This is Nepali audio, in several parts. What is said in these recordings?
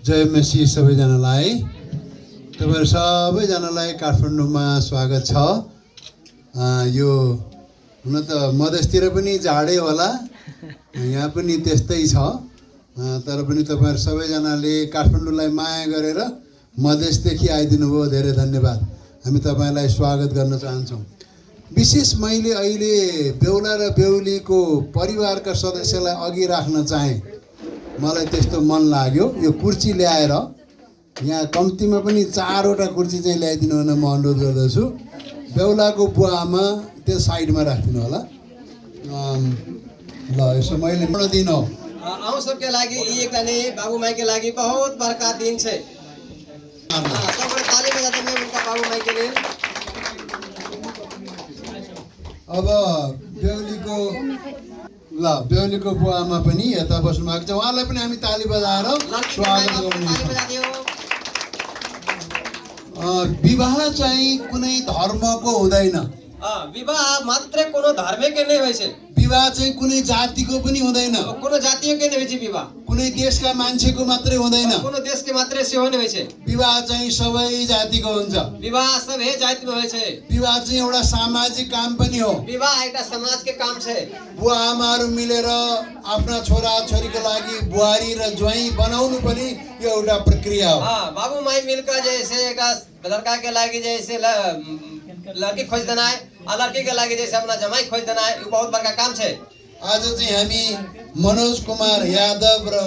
जय मसी सबैजनालाई तपाईहरु सबैजनालाई काठमाडौँमा स्वागत छ। यो हुन त मधेसतिर पनि जाडै होला, यहाँ पनि त्यस्तै छ, तर पनि तपाईहरु सबैजनाले काठमाडौँलाई माया गरेर मधेसदेखि आइदिनु भयो, धेरै धन्यवाद। हामी तपाईलाई स्वागत गर्न चाहन्छौँ। विशेष मैले अहिले बेहुला र बेहुलीको परिवारका सदस्यलाई अघि राख्न चाहे, मलाई त्यस्तो मन लाग्यो। यो कुर्सी ल्याएर यहाँ कम्तीमा पनि 4 वटा कुर्सी चाहिँ ल्याइदिनु हुन म अनुरोध गर्दछु। बेहुलाको बुवा आमा त्यो साइडमा राखिदिनु होला। ल यसो मैले मन दिन हो आउँ सबके लागि यी एकटा नै बाबु माई के लागि बहुत बड़का दिन छै। सबैले ताली बजाते हैं उनका बाबु माई के लिए। अब बेहुलीको बेहुलीको बुवा आमा पनि यता बस्नु भएको छ, उहाँलाई पनि हामी ताली बजाएर स्वागत गर्छौँ। विवाह चाहिँ कुनै धर्मको हुँदैन। विवाह मात्र कोनो धर्मके नै होइ छै। विवाह चाहिँ कुनै जातिको पनि हुँदैन, कोनो जातियोके नै होइ छै। विवाह कुनै देशका मान्छेको मात्रै हुँदैन, कोनो देशके मात्रै सेहो नै होइ छै। विवाह चाहिँ सबै जातिको हुन्छ। विवाह सबै जातिमा होइ छै। विवाह चाहिँ एउटा सामाजिक काम पनि हो। विवाह एउटा समाजके काम छै। बुवा आमाहरू मिलेर आफ्ना छोरा छोरीको लागि बुहारी र ज्वाइँ बनाउनु पनि यो एउटा प्रक्रिया हो। बाबु माई मिलकर जैसे एउटा लड़का के लागि जैसे लड़की खोज देना है और लड़की के लागि जैसे अपना जमाई खोज देना है, यो बहुत बड़का काम छै। आज चाहिँ हामी मनोज कुमार यादव र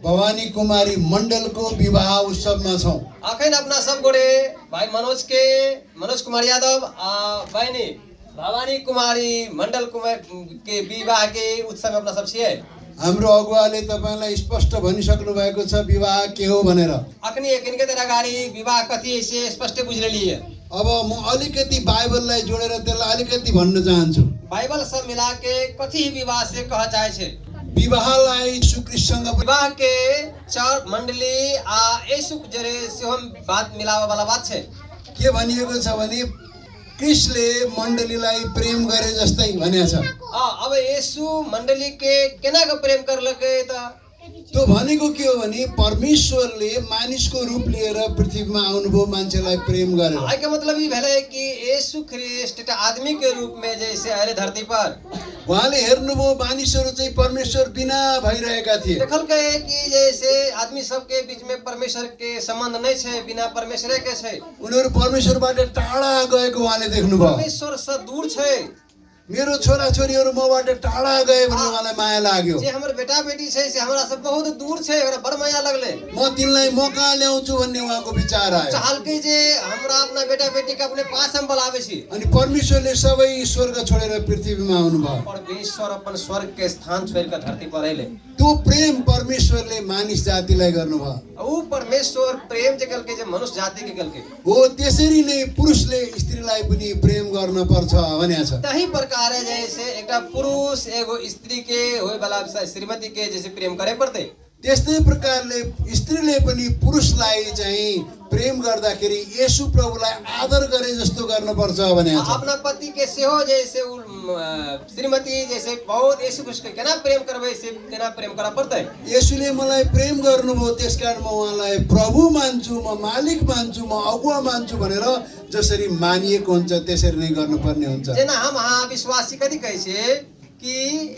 भवानी कुमारी मण्डलको विवाह उत्सवमा छौं। अखन अपना सब गोड़े भाई मनोज कुमार यादव बहनी भवानी कुमारी मण्डल के विवाह के उत्सव अपना सब छिए। हाम्रो अगुवाले तपाईलाई स्पष्ट भनिसक्नु भएको छ विवाह के हो भनेर। अखनी एकिनके तेरा गाडी विवाह कति से स्पष्ट बुझलेली है। अब म अलिकति बाइबललाई जोडेर त्यसलाई अलिकति भन्न चाहन्छु। बाइबल सब मिला के कथी विवाह से कह चाहे छे। विवाहलाई यीशु ख्रीष्टसँग विवाह के चार मंडली यीशु जरे से हम बात मिलावा वाला बात छे। के भनिएको छ भने कृष्णले मण्डलीलाई प्रेम गरे जस्तै भनेको छ। अब यीशु मण्डली के केना के प्रेम करलकै त त्यो भनेको के हो भने परमेश्वरले मानिसको रूप लिएर पृथ्वीमा आउनुभयो मान्छेलाई प्रेम गरेर। आइके मतलब ई भेलै कि यीशु ख्रीष्ट एउटा आदमी के रूप में जैसे आए धरती पर, उहाँले हेर्नुभयो मानिसहरू चाहिँ परमेश्वर बिना भइरहेका थिए। देखलकै कि जैसे आदमी सबके बीच में परमेश्वर के संबंध नै छै, बिना परमेश्वर के छै। उनीहरू परमेश्वरबाट टाढा गएको उहाँले देख्नुभयो। परमेश्वर से दूर छै। मेरो छोरा छोरीहरू मबाट टाढा गए भने उहाँलाई माया लाग्यो। जे हमर बेटा बेटी छै से हमरा से बहुत दूर छै, हमरा बड़ माया लगले। म तिनलाई मौका ल्याउँछु भन्ने उहाँको विचार आयो। चाहलकै जे हमरा अपना बेटा बेटी के अपने पास हम बोलावे छी। अनि परमेश्वरले सबै स्वर्ग छोडेर पृथ्वीमा आउनुभयो। परमेश्वर अपन स्वर्ग के स्थान छोडेर धरती पर आइले। त्यो प्रेम परमेश्वरले मानिस जातिलाई गर्नुभयो। ऊ परमेश्वर प्रेम जे कलके जे मनुष्य जाति के कलके हो, त्यसरी नै पुरुषले स्त्रीलाई पनि प्रेम गर्न पर्छ भनेको छ। तही प्रकार जैसे एकटा पुरुष एगो स्त्री के होय वाला श्रीमती के जैसे प्रेम करे पड़ते, त्यस्तै प्रकारले स्त्रीले पनि पुरुषलाई चाहिँ प्रेम गर्दाखेरि येशू प्रभुलाई आदर गरे जस्तो गर्नुपर्छ भनेको छ। अपना पति के सेहो जैसे श्रीमती जैसे बहुत येशू ख्रीष्ट के केना प्रेम करबे से केना प्रेम करा पड़तै। येशूले मलाई प्रेम गर्नुभयो त्यसकारण म उहाँलाई प्रभु मान्छु, म मालिक मान्छु, म अगुवा मान्छु भनेर जसरी मानिएको हुन्छ त्यसरी नै गर्नुपर्ने हुन्छ। जेना हम विश्वासी कथी कहै छै कि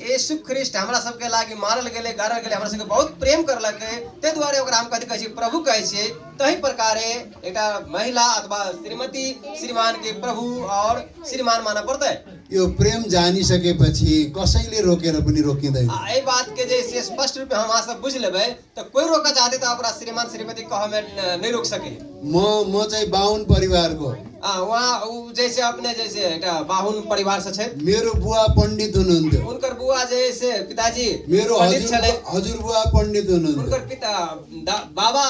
येशू ख्रीष्ट हमरा सबके लागि मारल गेले, गाड़ल गेले, हमरा सबके बहुत प्रेम करलकै, ते द्वारे ओकरा हम कथी कहै छी प्रभु कहै छी। तही प्रकारे एकटा महिला अथवा श्रीमती श्रीमान के प्रभु और श्रीमान मान्न पर्दै। यो प्रेम जानिसकेपछि कसैले रोकेर पनि रोकिँदैन। ए बात के जैसे स्पष्ट रूप में हम सब बुझ लेबै त कोई रोका चाहते त अपना श्रीमान श्रीमती कह में नहीं रोक सके। म चाहिँ बाहुन परिवारको वहाँ जैसे अपने जैसे एउटा बाहुन परिवार से छै। मेरो बुवा पण्डित हुनुहुन्थ्यो। उनकर बुआ जैसे पिताजी मेरो पंडित छले। हजुरबुवा पण्डित हुनुहुन्थ्यो। उनकर पिता बाबा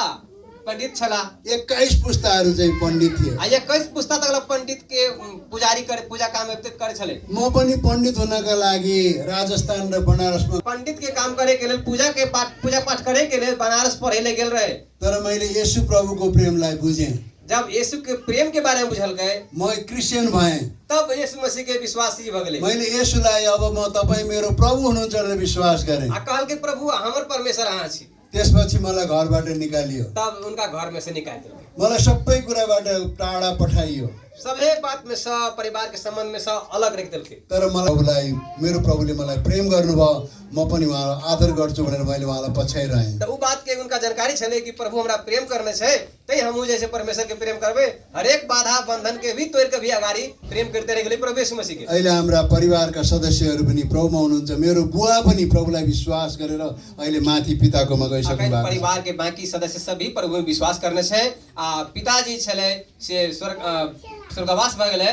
पंडित छला। 21 पुस्ताहरू चाहिँ पण्डित थिए। 21 पुस्ता तक पंडित के पुजारी करे, पूजा काम व्यतीत करे छले। म पनि पण्डित हुनका लागि राजस्थान र बनारसमा पंडित के काम करे के लेल पूजा पाठ करे के लेल बनारस पढ़े गेल रहे। तर मैले येशू प्रभुको प्रेमलाई बुझेँ। जब यीशु के प्रेम के बारे में बुझल गए, म क्रिश्चियन भएँ, तब यीशु मसीह के विश्वासी भ गेले। मैले येशूलाई अब म तपाई मेरो प्रभु हुनुहुन्छ भनेर विश्वास गरेँ। कहल के प्रभु हमर परमेश्वर अहाँ छी। त्यसपछि मलाई घरबाट निकालियो, तब उनका घर में से निकाल दिया। मलाई सबै कुराबाट टाढा पठाइयो। सबै बात में सब परिवार के संबंध में सब अलग रख दिलके। तर मलाई मेरो प्रभुले मलाई प्रेम गर्नुभयो, म पनि उहाँलाई आदर गर्छु भनेर मैले उहाँलाई पछ्याइरहेँ। तो उ बात के उनका जानकारी छले कि प्रभु हमरा प्रेम करने छे, तै हमहु जैसे परमेश्वर के प्रेम करबे, हर एक बाधा बंधन के भी तोड़ के भी अगाडि प्रेम करते रहे प्रभु यीशु मसीह के। अहिले हाम्रा परिवारका सदस्यहरू पनि प्रभुमा हुनुहुन्छ। मेरो बुवा पनि प्रभुलाई विश्वास गरेर अहिले माथि पिताकोमा गइसक्नु भएको छ। परिवार के बाकी सदस्य सभी प्रभु में विश्वास करने छे। पिताजी छले से स्वर्गवास भ गेले,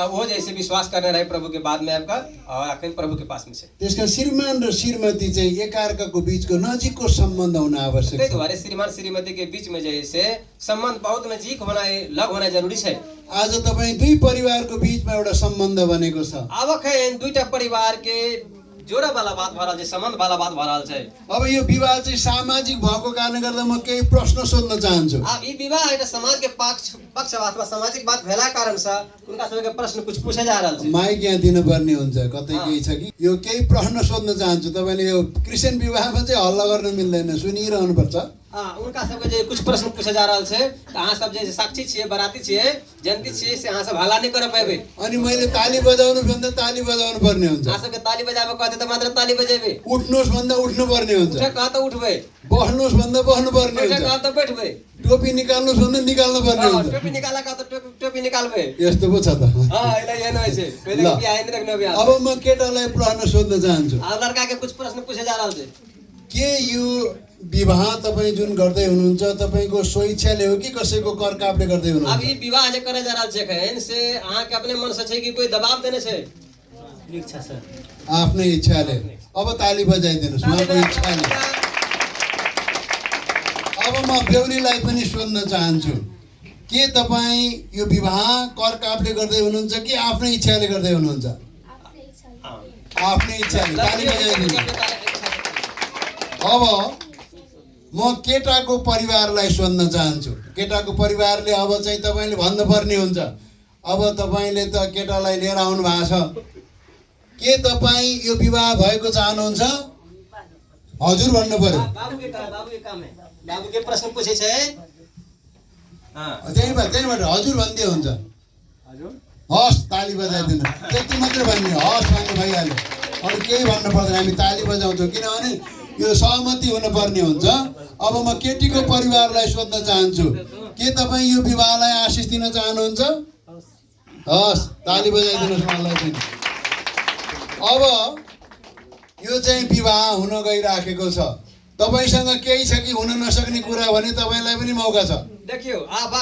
वो जैसे विश्वास करने रहे प्रभु के बाद में आपका और आखिर प्रभु के पास में से। त्यसका श्रीमान र श्रीमती चाहिँ एकअर्काको बीचको नजिकको सम्बन्ध हुन आवश्यक त्यही छ। भएर श्रीमान श्रीमती के बीच में जैसे संबंध बहुत नजिक होना लग होना जरूरी है। आज तपाईँ दुई परिवारको बीचमा एउटा सम्बन्ध बनेको छ। आवक है दुईटा परिवार के जोड़ा वाला बात भरल छै, संबंध वाला बात भरल छै। अब यो विवाह चाहिँ सामाजिक भएको कारणले गर्दा म केही प्रश्न सोध्न चाहन्छु। अब ई विवाह एउटा समाज के पक्ष अथवा सामाजिक बात भेला कारण से उनका सबके प्रश्न कुछ पूछे जा रहल छै। माइक यहाँ दिनुपर्ने हुन्छ, कतै केही छ कि? यो केही प्रश्न सोध्न चाहन्छु। तपाईले यो क्रिस्चियन विवाहमा चाहिँ हल्ला गर्न मिल्दैन, सुनिरहनु पर्छ। उनका सबके जे कुछ प्रश्न पूछे जा रहल छै त अहाँ सब जे साक्षी छियै, बराती छियै, जनती छियै, से अहाँ सब हल्ला नहीं कर पाएबे। अनि मैले ताली बजाउनु भन्दा ताली बजाउनु पर्ने हुन्छ। अहाँ सबके ताली बजाबे कहते त मात्र ताली बजेबे। उठ्नुस् भन्दा उठ्नु पर्ने हुन्छ। उठे कह त उठबे। बस्नुस् भन्दा बस्नु पर्ने बैठे हुन्छ। कह त बैठबे। टोपी निकाल्नुस् भन्दा निकाल्नु पर्ने हुन्छ। टोपी निकाला कह त टोपी निकाल्बे। यस्तो पो छ त। यसलाई हेर्नु है पहिले ल। बिहा हैन रख्नु बिहा। अब म केटालाई प्रश्न सोध्न चाहन्छु। लड़का के कुछ प्रश्न पूछे जा रहल छै। के यो विवाह तपाईँ जुन गर्दै हुनुहुन्छ तपाईँको स्वेच्छाले हो कि कसैको करकापले गर्दै अब हुनुहुन्छ? ई विवाह जे करे जा रहल छै खैन से अहाँ के अपने मन से छै कि कोई दबाव देने छै? इच्छा से, आफ्नै इच्छाले। अब ताली बजाइदिनुहोस् उहाँको इच्छाले। अब म बेहुलीलाई पनि सोध्न चाहन्छु, के तपाईँ यो विवाह करकापले गर्दै हुनुहुन्छ कि आफ्नै इच्छाले गर्दै हुनुहुन्छ? आफ्नै इच्छाले। ताली बजाइदिनु। अब म केटाको परिवारलाई सोध्न चाहन्छु। केटाको परिवारले अब चाहिँ तपाईँले भन्नुपर्ने हुन्छ। अब तपाईँले त केटालाई लिएर आउनु भएको छ, के तपाईँ यो विवाह भएको चाहनुहुन्छ? हजुर भन्नु पर्यो। बाबु के काम है। बाबु के प्रश्न पूछे छै। त्यहीबाट हजुर भन्दै हुन्छ। हस् ताली बजाइदिनु। त्यति मात्रै भन्ने, हस् भन्नु भइहाल्यो। अरू केही भन्नु पर्दैन, हामी ताली बजाउँछौँ किनभने यो सहमति हुनुपर्ने हुन्छ। अब म केटीको परिवारलाई सोध्न चाहन्छु, के तपाईँ यो विवाहलाई आशिष दिन चाहनुहुन्छ? हस् ताली बजाइदिनुहोस् मलाई पनि। अब यो चाहिँ विवाह हुन गइराखेको छ। तपाईसँग केही छ कि हुन नसक्ने कुरा भने तपाईँलाई पनि मौका छ। देखियो अब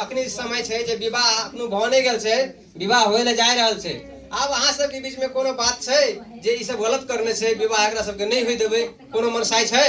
अखनी समय छै जे विवाह आफ्नो भने गेल छै, विवाह होइले जा रहल छै। अब अहाँ सबके बीच में कोनो बात छै जे ई सब गलत करने छै, विवाह एकरा सबके नहीं होई देबे, कोनो मनसाई छै?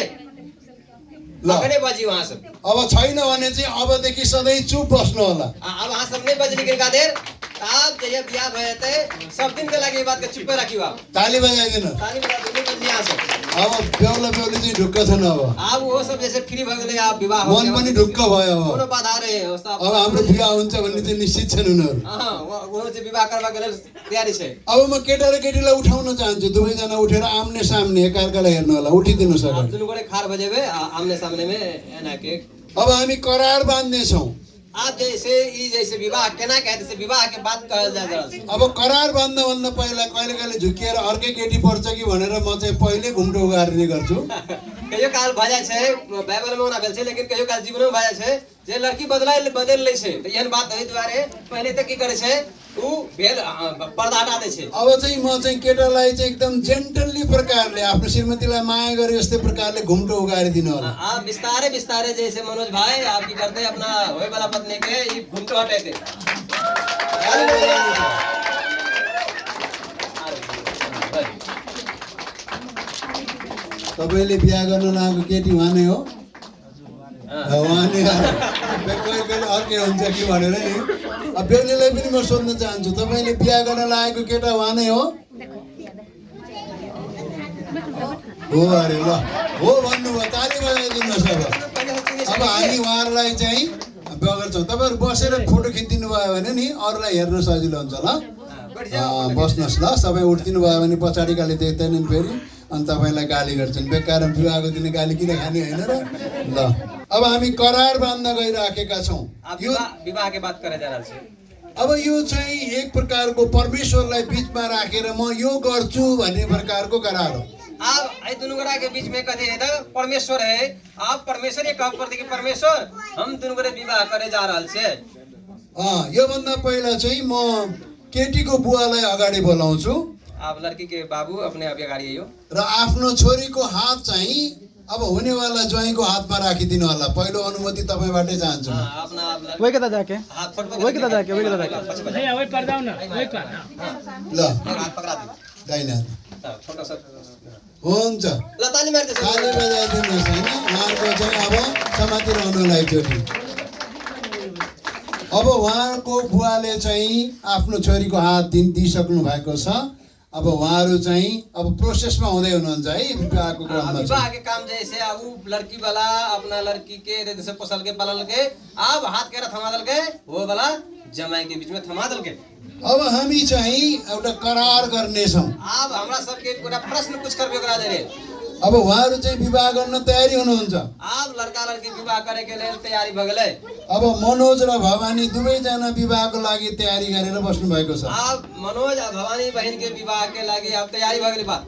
अखने बाजी वहाँ सब। अब छैन भने चाहिँ अबदेखि सधैँ चुप बस्नु होला। अब अहाँ सब नहीं बजली किनका देर अब जहिया बियाह भएते सब दिन के लागि बात के चुप राखियो। अब ताली बजाइदिनु। ताली बजा दुनु बजली यहाँ सब। अब बेहुला बेहुली चाहिँ ढुक्क छन्। अब वो सब जैसे फ्री भ गेलै, अब विवाह हो मन पनि ढुक्क भयो। कोनो बाधा रहे हो सब। अब हाम्रो बिहा हुन्छ भन्ने चाहिँ निश्चित छन् उनीहरू। वो चाहिँ विवाह करबा के लेल तयारी छै। अब म केटा र केटीलाई उठाउन चाहन्छु। दुवैजना उठेर आम्ने सामने एकअर्कालाई हेर्नु होला। उठिदिनुहोस् अगाडि। दुनु गोटे खार बजेबे आमने सामने में एना के। अब हामी करार बाँध्ने छौँ। आप जैसे विवाह केना कहते से विवाह के बात कहल जा रहल छै। अब करार बाँध्न भन्दा पहिला कहिले कहिले झुकिएर अर्कै केटी पर्छ कि भनेर म चाहिँ पहिले घुम्टो उगार्ने गर्छु। कहियो काल भए जाइ छै, बाइबलमा ओना भेल छै, लेकिन कहियो काल जीवनमे भए जाइ छै जे लड़की बदल लै छै। त एहन बात होइ दुआरे पहिले त की करे छै, उ भेल पर्दा हटा दै छै। अब चाहिँ म चाहिँ केटालाई चाहिँ एकदम जेन्टली प्रकारले आफ्नो श्रीमतीलाई माया गरे जस्तै प्रकारले घुम्टो उगारिदिनु होला। आप बिस्तारे बिस्तारे जैसे मनोज भाई आप की करते अपना होए वाला पत्नी के ये घुमटो हटाते। तपाईँले बिहा गर्न लागेको केटी उहाँ नै हो? उहाँ नै कहिले कहिले अर्कै हुन्छ कि भनेर नि। अब बेहुलीलाई पनि म सोध्न चाहन्छु, तपाईँले बिहा गर्न लागेको केटा उहाँ नै हो? हो अरे ल, हो भन्नुभयो। ताली बजाइदिनुहोस्। अब हामी उहाँहरूलाई चाहिँ बगर्छौँ। तपाईँहरू बसेर फोटो खिचिदिनु भयो भने नि अरूलाई हेर्न सजिलो हुन्छ। ल बस्नुहोस्। ल सबै उठिदिनु भयो भने पछाडिकाले देख्दैनन् फेरि। अनि तपाईँलाई गाली गर्छन्। बेकार विवाहको दिन गाली किन खाने होइन र? ल अब हामी करार बाँध्न गइराखेका छौँ। आप यो विवाह के बात करे जा रहल छै। अब यो चाहिँ एक प्रकारको परमेश्वरलाई बिचमा राखेर म यो गर्छु भन्ने प्रकारको करार हो। आप आई दोनों गोरा के बीच में कहते हैं परमेश्वर है, आप परमेश्वर ये कह करते कि परमेश्वर हम दोनों गोरे विवाह करे जा रहल छे। योभन्दा पहिला चाहिँ म केटीको बुवालाई अगाडि बोलाउँछु आप लड़की के बाबू अपने अभी अगाडि यो र आफ्नो छोरीको हात चाहिँ अब हुनेवाला ज्वाइँको हातमा राखिदिनु होला। पहिलो अनुमति तपाईँबाटै चाहन्छु। अपना आप वही कता जाके हाथ फट वही कता जाके नहीं वही पर जाओ ना वही पर ल हाथ पकड़ा दे दाहिने हात छोटा सा हुन्छ। ल ताली मार दे ताली बजाइदिनुहोस् होइन। उहाँको चाहिँ अब समातिरहनुलाई एकचोटि। अब उहाँको बुवाले चाहिँ आफ्नो छोरीको हात दिइसक्नु भएको छ। अब उहाँहरू चाहिँ अब प्रोसेसमा हुँदै हुनुहुन्छ है विवाहको क्रममा। विवाह के काम जैसे अब लड़की वाला अपना लड़की के जैसे पसल के पालल के अब हाथ के थमा दल के वो वाला जमाई के बीच में थमा दल के। अब हामी चाहिँ एउटा करार गर्नेछौँ। अब हमरा सबके पूरा प्रश्न पूछ कर बेकरा दे रे। अब उहाँहरू चाहिँ विवाह गर्न तयारी हुनुहुन्छ। अब लड़का लड़की विवाह करे के लेल तयारी भ गेलै। अब मनोज र भवानी दुवैजना विवाहको लागि तयारी गरेर बस्नु भएको छ। अब मनोज और भवानी बहन के विवाह के लागि अब तयारी भ गेलै बात।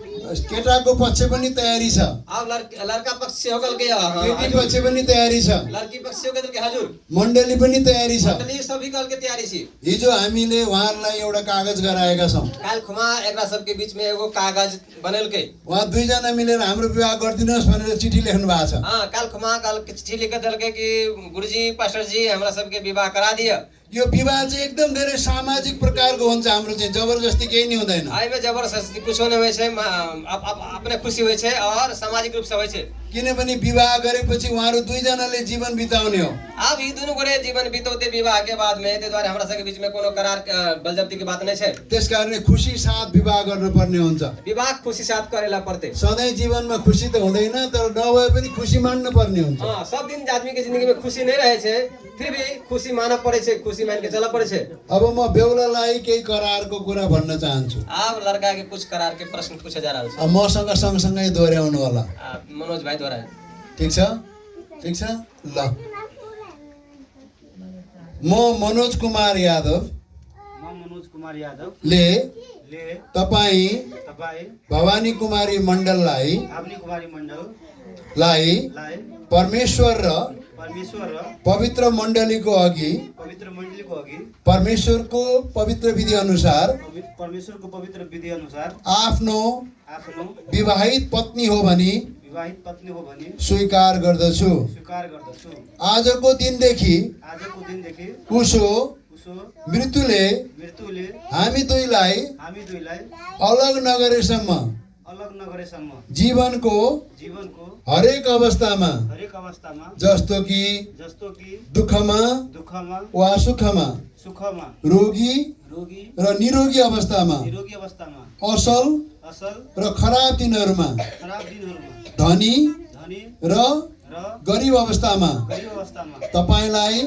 केटाको पक्ष पनि तयारी छ, अब लड़का पक्ष से हो गल के केटी पक्ष पनि तयारी छ, लड़की पक्ष से हो गल के हजुर मण्डली पनि तयारी छ। मण्डली सबै गल के तयारी छी। हिजो हामीले उहाँहरूलाई एउटा कागज गराएका छौँ। काल खुमा एकरा सबके बीच में एगो कागज बनेल के उहाँ दुईजना मिलेर हाम्रो विवाह गरिदिनुहोस् भनेर चिठी लेख्नु भएको छ। काल खुमा काल चिठी लेख दल के कि गुरुजी पास्टर जी हमरा सबके विवाह करा दिया। यो विवाह चाहिँ एकदम धेरै सामाजिक प्रकारको हुन्छ। हाम्रो चाहिँ जबरजस्ती केही नै हुँदैन। आई में जबरदस्ती कुछ होने होइ छै, अपने खुशी होइ छै और सामाजिक रूप से होइ छै। किनभने विवाह गरेपछि उहाँहरू दुईजनाले जीवन बिताउने हो। अब यी दुनु गोरे जीवन बिताउँदै विवाह के बाद में त्यसद्वारा हमरा सबके बीच में कोनो करार बलजफ्ती के बात नै छै। त्यसकारणले खुसी साथ विवाह गर्नुपर्ने हुन्छ। विवाह खुशी साथ करेला पर्ते। सधैँ जीवनमा खुसी त हुँदैन, तर नभए पनि खुसी मान्न पर्ने हुन्छ। सब दिन आदमी के जिंदगी में खुशी नै रहे छै, फिर भी खुशी मान्न पड़े छै, खुशी मान के चला पड़े छै। अब म बेहुलालाई केही करारको कुरा भन्न चाहन्छु। अब लड़का के कुछ करार के प्रश्न पूछे जा रहल छै। अब मसँग सँगसँगै दोहोऱ्याउनु होला। मनोज भाई द्वारा ठीक छ? ठीक छ? ल म मनोज कुमार यादव ले तपाईँ भवानी कुमारी मण्डललाई परमेश्वर र पवित्र मण्डलीको अघि परमेश्वरको पवित्र विधि अनुसार आफ्नो विवाहित पत्नी हो भनी स्वीकार गर्दछु। आजको दिनदेखि उसो मृत्युले हामी दुईलाई अलग नगरेसम्म जीवनको हरेक अवस्थामा जस्तो कि दुःखमा वा सुखमा रोगी र निरोगी अवस्थामा असल र खराब दिनहरूमा धनी र गरिब अवस्थामा तपाईलाई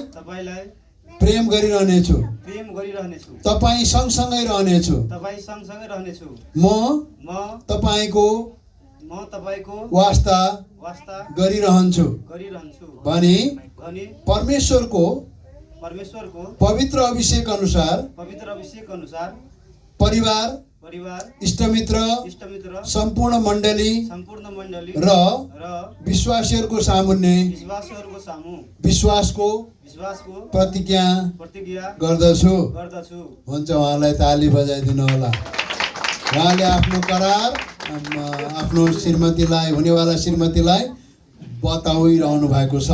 प्रेम गरिरहनेछु। तपाईँ सँगसँगै रहनेछु। म तपाईँको वास्ता गरिरहन्छु भनी परमेश्वरको पवित्र अभिषेक अनुसार परिवार इष्टमित्र सम्पूर्ण मण्डली र विश्वासीहरूको सामुन्ने विश्वासको प्रतिज्ञा गर्दछु। हुन्छ, उहाँलाई ताली बजाइदिनु होला। उहाँले आफ्नो करार आफ्नो श्रीमतीलाई हुनेवाला श्रीमतीलाई बताइरहनु भएको छ।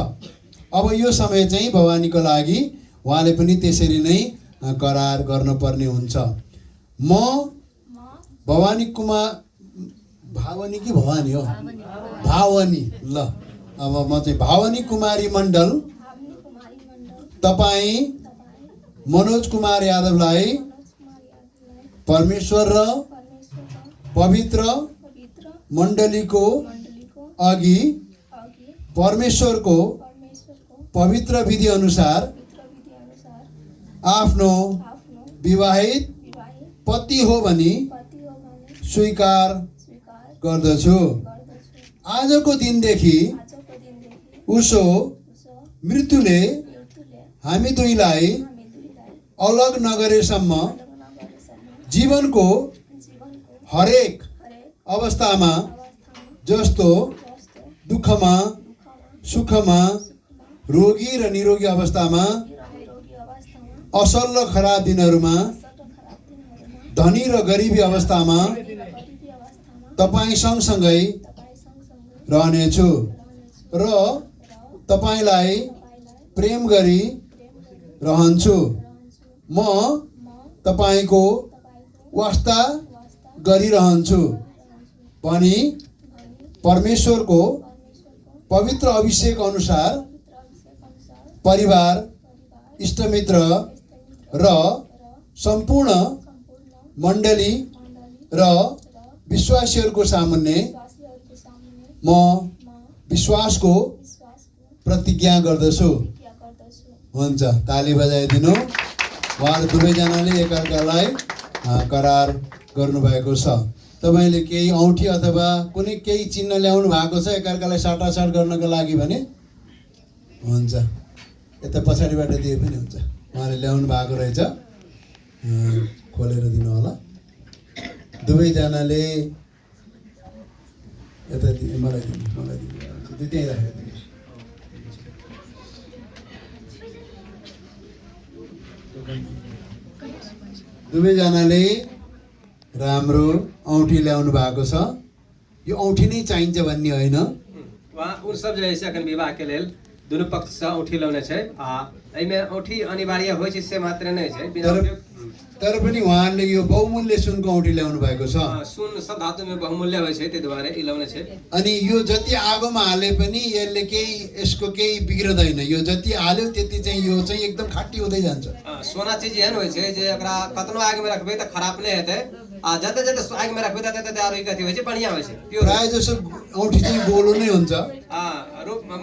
अब यो समय चाहिँ भवानीको लागि उहाँले पनि त्यसरी नै करार गर्नुपर्ने हुन्छ। म भवानी कुमार भावनी कि भवानी हो भावनी ल अब म चाहिँ भावनी कुमारी मण्डल तपाईँ मनोज कुमार यादवलाई परमेश्वर र पवित्र मण्डलीको अघि परमेश्वरको पवित्र विधि अनुसार आफ्नो विवाहित पति हो भनी स्वीकार गर्दछु। आजको दिनदेखि उसो मृत्युले हामी दुईलाई अलग नगरेसम्म जीवनको हरेक अवस्थामा जस्तो दुःखमा सुखमा रोगी र निरोगी अवस्थामा असल र खराब दिनहरूमा धनी र गरिबी अवस्थामा तपाईँ सँगसँगै रहनेछु र तपाईलाई प्रेम गरी रहन्छु। म तपाईको वास्ता गरिरहन्छु पनि परमेश्वरको पवित्र अभिषेक अनुसार परिवार, इष्टमित्र र सम्पूर्ण मण्डली र विश्वासीहरूको सामुन्ने म विश्वासको प्रतिज्ञा गर्दछु। हुन्छ, ताली बजाइदिनु। उहाँहरू दुवैजनाले एकअर्कालाई करार गर्नुभएको छ। तपाईले केही औँठी अथवा कुनै केही चिन्ह ल्याउनु भएको छ एकअर्कालाई साटासाट गर्नको लागि भने हुन्छ, यता पछाडिबाट दिए पनि हुन्छ। उहाँले ल्याउनु भएको रहेछ, खोलेर दिनु होला। दुवैजनाले यता मलाई दिनु, त्यहीँ राखेर दिनु। दुवैजनाले राम्रो औँठी ल्याउनु भएको छ। यो औँठी नै चाहिन्छ भन्ने होइन। वहाँ उन सब जो है अखन विवाह के लेल दुनू पक्ष से औँठी लाउने छै। एहिमे औँठी अनिवार्य होइ छै से मात्र नै छै, तर पनि उहाँहरूले यो बहुमूल्य सुनको औँठी ल्याउनु भएको छ। सुन सब धातुमा बहुमूल्य होइ छै, त्यही भएर यी लाउने छै। अनि यो जति आगोमा हाले पनि यसले केही यसको केही बिग्रदैन। यो जति हाल्यो त्यति चाहिँ यो चाहिँ एकदम खाटी हुँदै जान्छ। सोना चीज एहन होइ छै जे एकरा कतनो आगि में रखबै त खराब नै हेतै, आ जते जते आगि में रखबै तते तते आरो कथि होइ छै, बढ़िया होइ छै। प्राय जसो औँठी चाहिँ गोलो नै हुन्छ।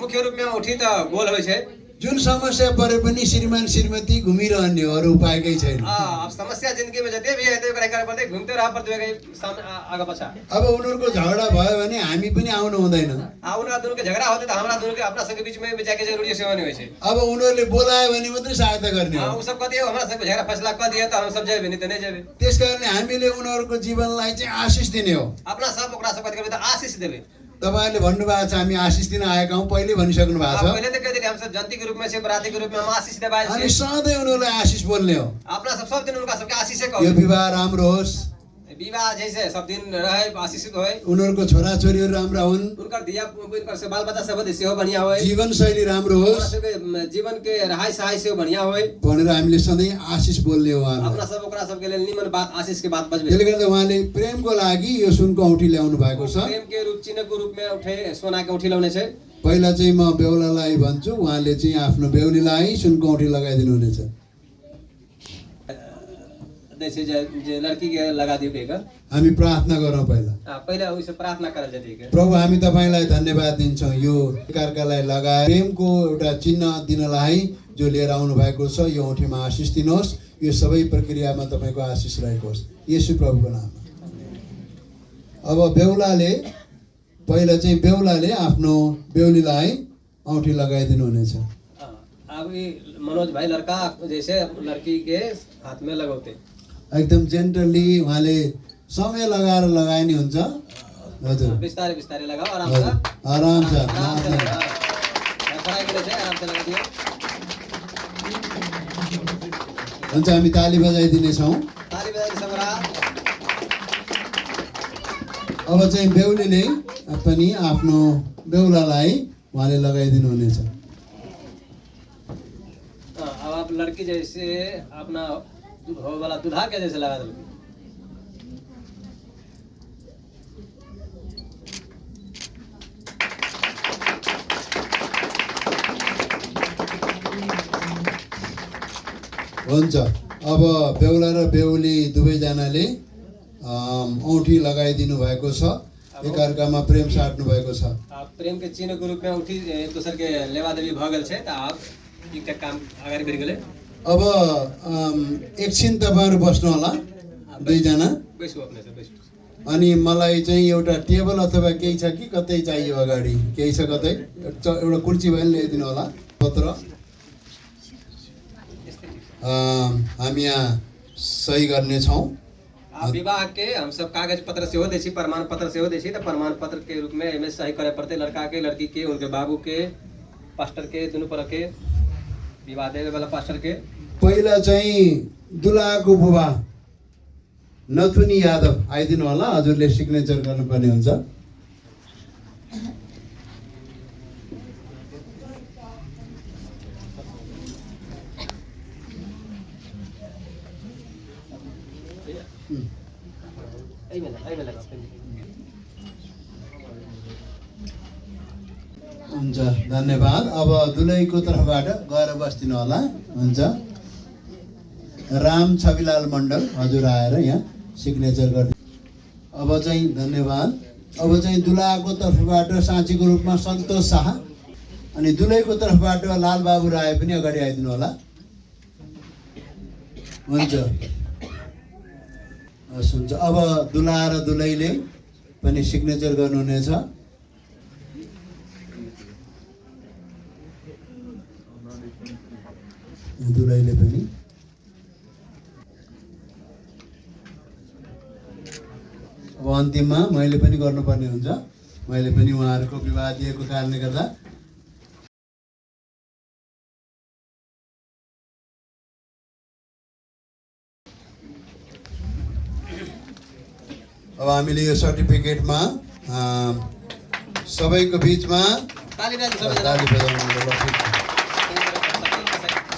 मुख्य रूपमा औँठी त गोल होइ छै। जुन समस्या परे पनि श्रीमान श्रीमती घुमिरहने हो, अरू उपायकै छैन। अब समस्या जिन्दगीमा जति भी है त्यो कुरा पर्दै घुम्दै रह पर्दै आगा पछा। अब उनीहरूको झगडा भयो भने हामी पनि आउनु हुँदैन। उनीहरू दुनुको झगडा होते त हमरा दुनुको अपना सबके बीचमै बिचाके जरुरी सेवा नै होइ छै। अब उनीहरूले बोलायो भने मात्रै सहायता गर्ने हो। उ सब कति हो, हमरा सबको झगडा फैसला क दिए त हम सब जाबे नि त नै जाबे। त्यसकारणले हामीले उनीहरूको जीवनलाई चाहिँ आशिष दिने हो। अपना सब ओकरा सब कति गर्बे त आशिष देबे। तपाईहरुले भन्नुभएको छ हामी आशिष दिन आएका हौं, पहिले भनिसक्नु भएको छ। पहिले त कहिले हम सब जन्तीको रूपमा से बरातीको रूपमा हम आशिष देबे। हामी सधैँ उनीहरूलाई आशिष बोल्ने हो। अपना सब दिन उनका सबके आशिषै कहो। यो विवाह राम्रो होस्, विवाह जैसे सब दिन रहे आशिषित होय। उनीहरूको छोराछोरीहरू राम्रा हुन्, उनका दिया उनका से बाल बच्चा सब देश हो बढ़िया होय, जीवन शैली राम्रो होस्, जीवन के रहाई सहाय से बढ़िया होय भनेर हामीले सधैँ आशिष बोल्ने हो। अपना सब ओकरा सबके लेल निमन बात आशिष के बात बजबे। त्यसले गर्दा उहाँले प्रेमको लागि यो सुनको औँठी ल्याउनु भएको छ। प्रेम के रूप चिन्हको रूपमा उठे सोना के औँठी ल्याउने छै। पहिला चाहिँ म बेहुलालाई भन्छु, उहाँले चाहिँ आफ्नो बेहुलीलाई सुनको औँठी लगाइदिनु हुनेछ। जैसे जे लड़की के लगा दियो केका हामी प्रार्थना गरौँ पहिला। पहिला उसे प्रार्थना करल जति के। प्रभु हामी तपाईलाई धन्यवाद दिन्छौँ यो एकार्कालाई लगाए प्रेमको एउटा चिन्ह दिनलाई जो लिएर आउनु भएको छ। यो औँठीमा आशिष दिनुहोस्, यो सबै प्रक्रियामा तपाईको आशिष रहेको होस् येशू प्रभुको नाममा। अब बेहुलाले पहिला चाहिँ बेहुलाले आफ्नो बेहुलीलाई औँठी लगाइदिनु हुनेछ। अब मनोज भाई लड़का जैसे लड़की के हाथ में लगाते एकदम जेन्टली उहाँले समय लगाएर लगाइने हुन्छ। हजुर बिस्तारै बिस्तारै लगाओ, आराम से आराम से आराम से लगाओ, खराई के लिए आराम से लगा दियो। हुन्छ, हामी ताली बजाइदिने छौँ। ताली बजाइदिने सबरा। अब चाहिँ बेहुलीले पनि आफ्नो बेहुलालाई उहाँले लगाइदिनु हुनेछ। अब आप लड़की जैसे अपना हो वाला दूल्हा के जैसे लगा दो। हुन्छ, अब बेहुला र बेहुली दुवैजनाले औँठी लगाइदिनु भएको छ, एकअर्कामा प्रेम साट्नु भएको छ। प्रेम के चिन्ह को रूप में औँठी एक दूसर के लेवा देवी भ गेल छै त अब एकटा काम अगाडि बढि गेलै। अब एकछिन तपाईहरु बस्नु होला, दुईजना। बैसु अपने से बैसु। अनि मलाई चाहिँ एउटा टेबल अथवा केही छ कि कतै चाहियो अगाडि केही छ कतै एउटा कुर्सी भए ल्याइदिनु होला पत्र हामी यहाँ सही गर्नेछौँ विवाह के हम सब कागज पत्र सेहो दै छी प्रमाण पत्र सेहो दै छी त प्रमाण पत्र के रूप में एमे सही करे पड़ते लड़का के लड़की के उनके बाबू के पास्टर के दुनू पर के विवाह देवे वाला पास्टर के पहिला चाहिँ दुलाको बुबा नथुनी यादव आइदिनु होला हजुरले सिग्नेचर गर्नुपर्ने हुन्छ हुन्छ धन्यवाद अब दुलैको तर्फबाट गएर बस्दिनु होला हुन्छ राम छविलाल मण्डल हजुर आएर यहाँ सिग्नेचर गर्दै अब चाहिँ धन्यवाद अब चाहिँ दुलाको तर्फबाट साँचीको रूपमा सन्तोष शाह अनि दुलैको तर्फबाट लालबाबु राय पनि अगाडि आइदिनु होला हुन्छ हस् हुन्छ अब दुला र दुलैले पनि सिग्नेचर गर्नुहुनेछ दुलैले पनि अब अन्तिममा मैले पनि गर्नुपर्ने हुन्छ मैले पनि उहाँहरूको विवाह दिएको कारणले गर्दा अब हामीले यो सर्टिफिकेटमा सबैको बीचमा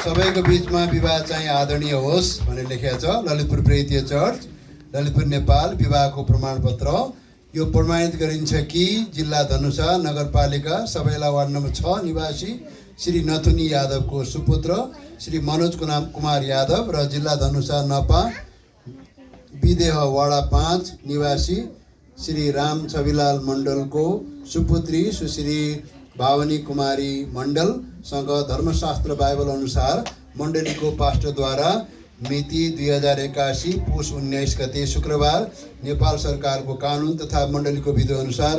सबैको बीचमा विवाह चाहिँ आदरणीय होस् भनेर लेखेको छ ललितपुर प्रेरितीय चर्च ललितपुर नेपाल विवाहको प्रमाणपत्र यो प्रमाणित गरिन्छ कि जिल्ला धनुषा नगरपालिका सबैला वार्ड नम्बर 6 निवासी श्री नथुनी यादवको सुपुत्र श्री मनोज कुमार यादव र जिल्ला धनुषा नपा विदेह वाडा 5 निवासी श्री राम छविलाल मण्डलको सुपुत्री सुश्री भावनी कुमारी मण्डलसँग धर्मशास्त्र बाइबल अनुसार मण्डलीको पास्टरद्वारा मिति 2081 पुष 19 गते शुक्रबार नेपाल सरकारको कानुन तथा मण्डलीको विधि अनुसार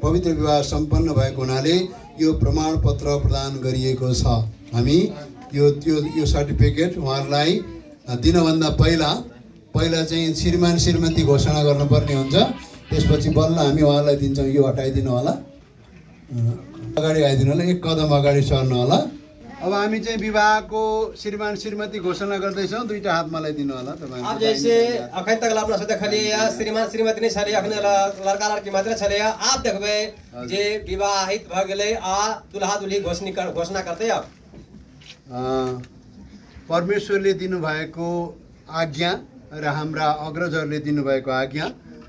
पवित्र विवाह सम्पन्न भएको हुनाले यो प्रमाणपत्र प्रदान गरिएको छ हामी यो सर्टिफिकेट उहाँहरूलाई दिनभन्दा पहिला चाहिँ श्रीमान श्रीमती घोषणा गर्नुपर्ने हुन्छ त्यसपछि बल्ल हामी उहाँलाई दिन्छौँ यो हटाइदिनु होला अगाडि आइदिनु होला एक कदम अगाडि सर्नु होला अब हामी चाहिँ विवाहको श्रीमान श्रीमती घोषणा गर्दैछौँ दुईटा हात मलाई दिनु होला तपाईँ अब जैसे अखन तक अपना सोचे खाली श्रीमान श्रीमती नहीं छले अखन लड़का लड़की मात्र छले आप देखबे जे विवाहित भ गेलै आ दुल्हा दुल्ही घोषणा करते अब परमेश्वरले दिनुभएको आज्ञा र हाम्रा अग्रजहरूले दिनुभएको आज्ञा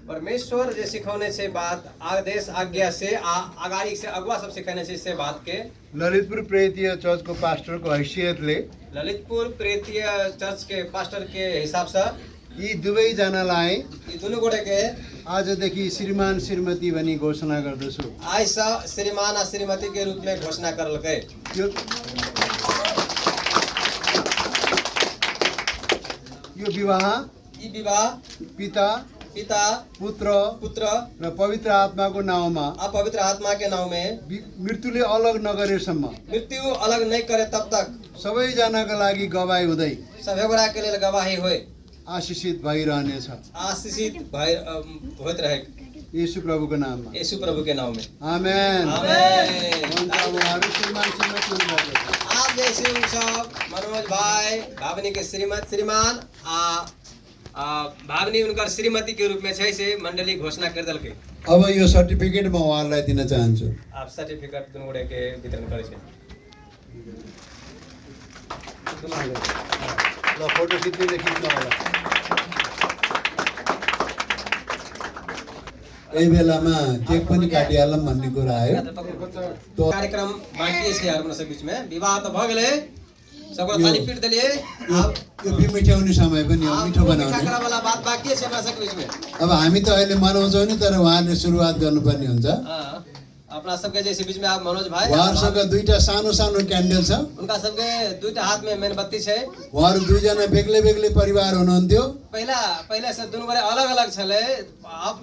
परमेश्वर जे सिखाउने छे बात आदेश आज्ञा से अगाडि से अगुवा सब सिखाउने छे से बात के ललितपुर प्रेरितीय चर्चको पास्टरको हैसियतले ललितपुर प्रेरितीय चर्च के पास्टर के हिसाब से यी दुवैजनालाई यी दुनु गोटे के आजदेखि श्रीमान श्रीमती भनी घोषणा गर्दछु आज श्रीमान आ श्रीमती के रूप में घोषणा करलकै यो विवाह पिता पुत्र र पवित्र आत्माको नाउँमा पवित्र आत्मा के नाम में मृत्युले अलग नगरेसम्म मृत्यु अलग नहीं करे तब तक सबैजनाका लागि गवाही हुँदै सबैजना के लिए गवाही होए आशिषित भइरहनेछ आशीषित होत रहे येशू प्रभुको नाममा येशू प्रभु के नाम में आमेन आमेन आप जैसे सब मनोज भाई भावनी के श्रीमान भावनी उनकर श्रीमती के रूप में छै से मंडली घोषणा कर दलकै अब यो सर्टिफिकेट म उहाँलाई दिन चाहन्छु आप सर्टिफिकेट दुनु गोटे के वितरण करे छै ल फोटो खिच्ने खिच्नु होला यही बेलामा केक पनि काटिहालौँ भन्ने कुरा आयो कार्यक्रम बाँकी छ यार सब बीच में विवाह तो भ गेलै सबको थाली पीट देलिए अब यो मिठाउने समय पनि हो मिठो बनाउने काकरा वाला बात बाँकी छ हमरा सबके बीच में अब हामी त अहिले मनाउँछौँ नि तर उहाँले सुरुवात गर्नुपर्ने हुन्छ अपना सबके जैसे बीच में आप मनोज भाई उहाँहरूसँग दुईटा सानो सानो क्यान्डल छ उनका सबके दुईटा हाथ में मेणबत्ती छै उहाँहरू दुईजना बेग्लै बेग्लै परिवार हुनुहुन्थ्यो पहिले से दुनु गरे अलग अलग छले अब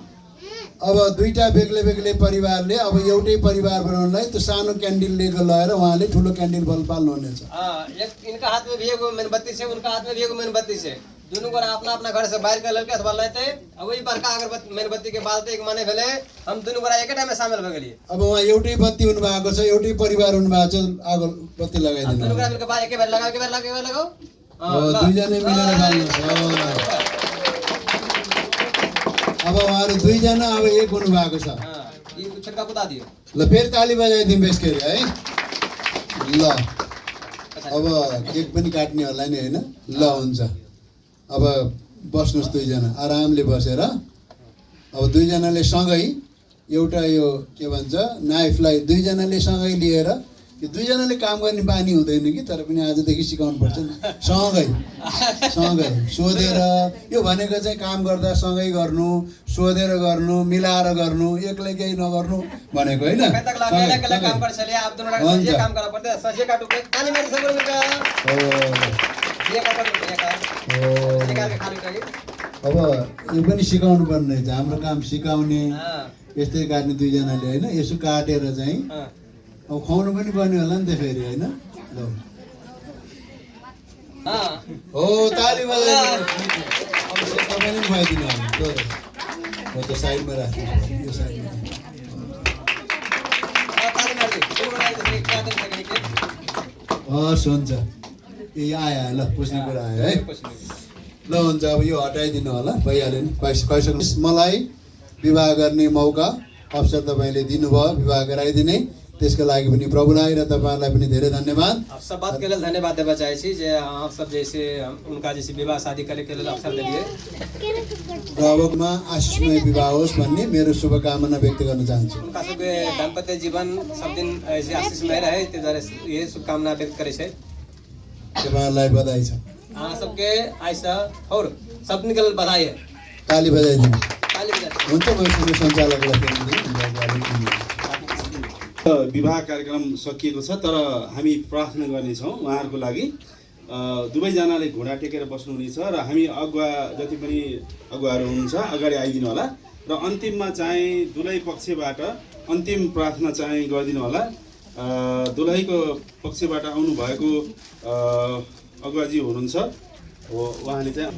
अब दुईटा बेग्लै बेग्लै परिवारले अब एउटै परिवार बनाउनलाई त्यो सानो क्यान्डल लिएको लगेर उहाँले ठुलो क्यान्डल बल्ब बाल्नुहुनेछ। एक इनका हाथ में भी एगो मेणबत्ती से, उनका हाथ में भी एगो मेणबत्ती से, दोनों को अपना अपना घर से बाहर कर अथवा लेते अब वही बड़का अगरबत्ती मेणबत्ती के बालते एक माने भेले हम दोनों गोरा एकै टाइम में शामिल भ गेलिए। अब उहाँ एउटै बत्ती हुनुभएको छ, एउटै परिवार हुनुभएको छ, आगो बत्ती लगाइदिनु। दोनों गोरा मिलकर बाल एकै बेर लगाओ, एकै बेर लगाओ, एकै बेर लगाओ। दुईजनै मिलेर बाल्नुहोस्। अब उहाँहरू दुईजना अब एक हुनुभएको छ। ये छक्का बुता दियो। ल फेरि ताली बजाइदिउँ बेसकेरी है। ल अब केक पनि काट्ने होला नि होइन? ल हुन्छ। अब बस्नुहोस् दुईजना आरामले बसेर। अब दुईजनाले सँगै एउटा यो के भन्छ नाइफलाई दुईजनाले सँगै लिएर, यो दुईजनाले काम गर्ने बानी हुँदैन कि, तर पनि आजदेखि सिकाउनु पर्छ नि। सँगै सँगै सोधेर, यो भनेको चाहिँ काम गर्दा सँगै गर्नु, सोधेर गर्नु, मिलाएर गर्नु, एक्लै केही नगर्नु भनेको होइन। काम कर चलिए आप दोनों ये काम करना पड़ता है। सजे काटो के ताली मार सब लोग का ये का कर ये का निकाल के खाली करी। अब यो पनि सिकाउनु पर्ने रहेछ, हाम्रो काम सिकाउने। यस्तै काट्ने दुईजनाले होइन, यसो काटेर चाहिँ अब खुवाउनु पनि पर्ने होला नि त फेरि होइन। ल हो ताली बजाइदिनु। अब तपाईँले पनि खुवाइदिनु हो त्यो साइडमा राख्नु, यो साइडमा। हस् हुन्छ। ए आयो ल पुछ्ने कुरा आयो है। ल हुन्छ। अब यो हटाइदिनु होला, भइहाल्यो नि। कैसक मलाई विवाह गर्ने मौका अवसर तपाईँले दिनुभयो, विवाह गराइदिने, त्यसको लागि पनि प्रभुलाई र तपाईँहरूलाई पनि धेरै धन्यवाद। आप सब बात के लिए धन्यवाद देना चाहे छी जे आप सब जैसे उनका जैसे विवाह शादी करे के लिए अवसर दिए र अबमा आशिषमय विवाह होस् भन्ने मेरो शुभकामना व्यक्त गर्न चाहन्छु। उनका सबके दाम्पत्य जीवन सब दिन ऐसे आशीषमय रहे त्यो द्वारा ये शुभकामना व्यक्त करे छे। तपाईँहरूलाई बधाई छ। सबके आइसा और सब निकल बधाई है। ताली बजाइदिनु। ताली बजा हुन्छ। म यसको सञ्चालकलाई विवाह कार्यक्रम सकिएको छ, तर हामी प्रार्थना गर्नेछौँ उहाँहरूको लागि। दुवैजनाले घुँडा टेकेर बस्नुहुनेछ र हामी अगुवा जति पनि अगुवाहरू हुनुहुन्छ अगाडि आइदिनु होला र अन्तिममा चाहिँ दुलही पक्षबाट अन्तिम प्रार्थना चाहिँ गरिदिनु होला। दुलहीको पक्षबाट आउनुभएको अगुवाजी हुनुहुन्छ, हो उहाँले चाहिँ।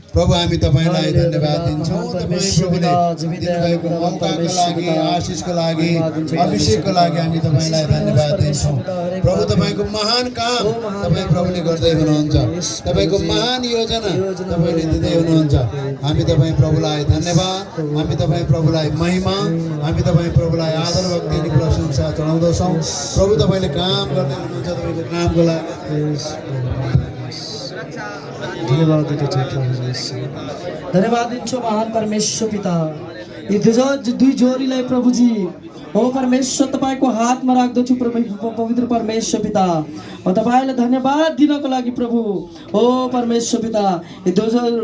प्रभु हामी तपाईँलाई धन्यवाद दिन्छौँ। तपाईँ प्रभुले दिनुभएको मौकाको लागि, आशिषको लागि, अभिषेकको लागि हामी तपाईँलाई धन्यवाद दिन्छौँ। प्रभु तपाईँको महान काम तपाईँ प्रभुले गर्दै हुनुहुन्छ, तपाईँको महान योजना तपाईँले दिँदै हुनुहुन्छ। हामी तपाईँ प्रभुलाई धन्यवाद, हामी तपाईँ प्रभुलाई महिमा, हामी तपाईँ प्रभुलाई आदर भक्ति अनि प्रशंसा चढाउँदछौँ। प्रभु तपाईँले काम गर्दै हुनुहुन्छ, तपाईँको कामको लागि धन्यवाद दिन्छौँ महान परमेश्वर पिता। ये दुई जोरीलाई प्रभुजी ओ परमेश्वर तपाईँको हातमा राख्दछु पवित्र परमेश्वर पिता। म तपाईँलाई धन्यवाद दिनको लागि प्रभु ओ परमेश्वर पिता। यो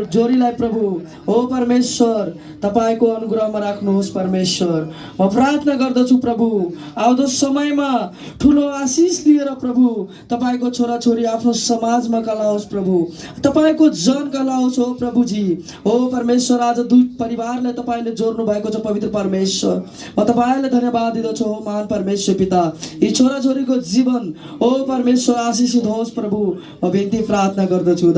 जोरीलाई प्रभु ओ परमेश्वर तपाईँको अनुग्रहमा राख्नुहोस् परमेश्वर। म प्रार्थना गर्दछु प्रभु आउँदो समयमा ठुलो आशिष लिएर प्रभु तपाईँको छोराछोरी आफ्नो समाजमा कलाओस् प्रभु, तपाईँको जन कलाओस् हो प्रभुजी। ओ परमेश्वर आज दुई परिवारलाई तपाईँले जोड्नु भएको छ पवित्र परमेश्वर। म तपाईँलाई धन्यवाद दिँदछु हो महान परमेश्वर पिता। यी छोराछोरीको जीवन ओ परमेश्वर आशिषित होस् प्रभु। म बिन्ती प्रार्थना गर्दछु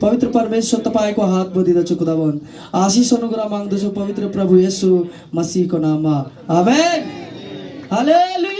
पवित्र परमेश्वर तपाईँको हातमा दिँदछु खुदावन। आशिष अनुग्रह माग्दछु पवित्र प्रभु येशू मसीहको नाममा। आमेन। हालेलुया।